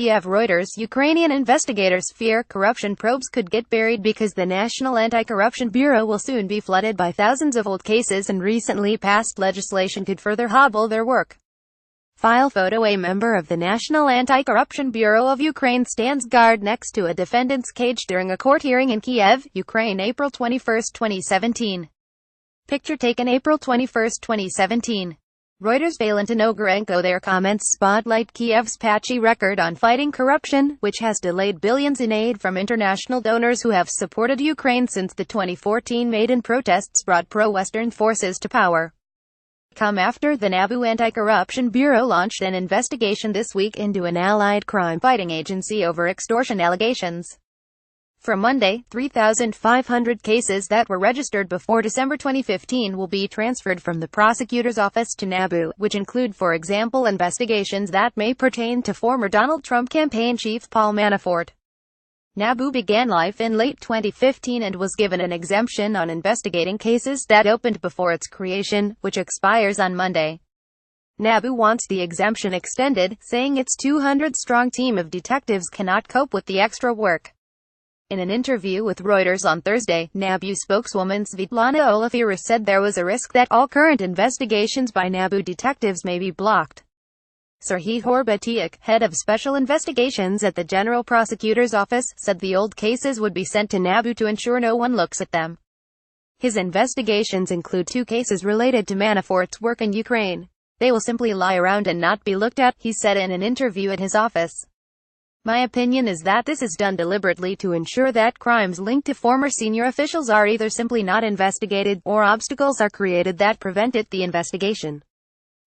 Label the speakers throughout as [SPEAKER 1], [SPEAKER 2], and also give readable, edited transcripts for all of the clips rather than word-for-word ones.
[SPEAKER 1] KIEV Reuters Ukrainian investigators fear corruption probes could get buried because the National Anti-Corruption Bureau will soon be flooded by thousands of old cases and recently passed legislation could further hobble their work. File photo. A member of the National Anti-Corruption Bureau of Ukraine stands guard next to a defendant's cage during a court hearing in Kiev, Ukraine, April 21, 2017. Picture taken April 21, 2017. REUTERSValentyn OgirenkoTheir comments spotlight Kiev's patchy record on fighting corruption, which has delayed billions in aid from international donors who have supported Ukraine since the 2014 Maidan protests brought pro-Western forces to power. Come after the NABU Anti-Corruption Bureau launched an investigation this week into an allied crime-fighting agency over extortion allegations. From Monday, 3,500 cases that were registered before December 2015 will be transferred from the prosecutor's office to NABU, which include, for example, investigations that may pertain to former Donald Trump campaign chief Paul Manafort. NABU began life in late 2015 and was given an exemption on investigating cases that opened before its creation, which expires on Monday. NABU wants the exemption extended, saying its 200-strong team of detectives cannot cope with the extra work. In an interview with Reuters on Thursday, NABU spokeswoman Svetlana Olafira said there was a risk that all current investigations by NABU detectives may be blocked. Serhiy Horbatiuk, head of special investigations at the General Prosecutor's Office, said the old cases would be sent to NABU to ensure no one looks at them. His investigations include 2 cases related to Manafort's work in Ukraine. They will simply lie around and not be looked at, he said in an interview at his office. My opinion is that this is done deliberately to ensure that crimes linked to former senior officials are either simply not investigated, or obstacles are created that prevented the investigation.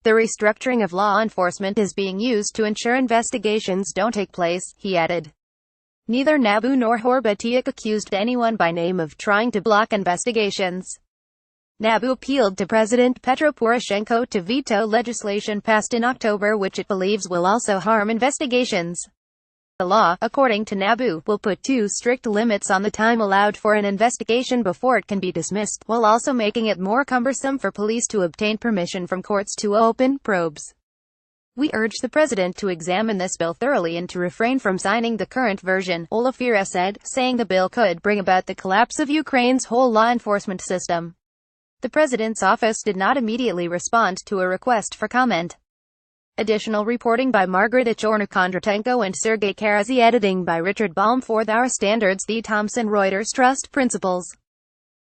[SPEAKER 1] The restructuring of law enforcement is being used to ensure investigations don't take place, he added. Neither NABU nor Horbatiuk accused anyone by name of trying to block investigations. NABU appealed to President Petro Poroshenko to veto legislation passed in October which it believes will also harm investigations. The law, according to NABU, will put 2 strict limits on the time allowed for an investigation before it can be dismissed, while also making it more cumbersome for police to obtain permission from courts to open probes. We urge the president to examine this bill thoroughly and to refrain from signing the current version, Olafira said, saying the bill could bring about the collapse of Ukraine's whole law enforcement system. The president's office did not immediately respond to a request for comment. Additional reporting by Margaret Ochornik-Kondratенko and Sergei Karazi. Editing by Richard Baum. For Our Standards, the Thomson Reuters Trust Principles.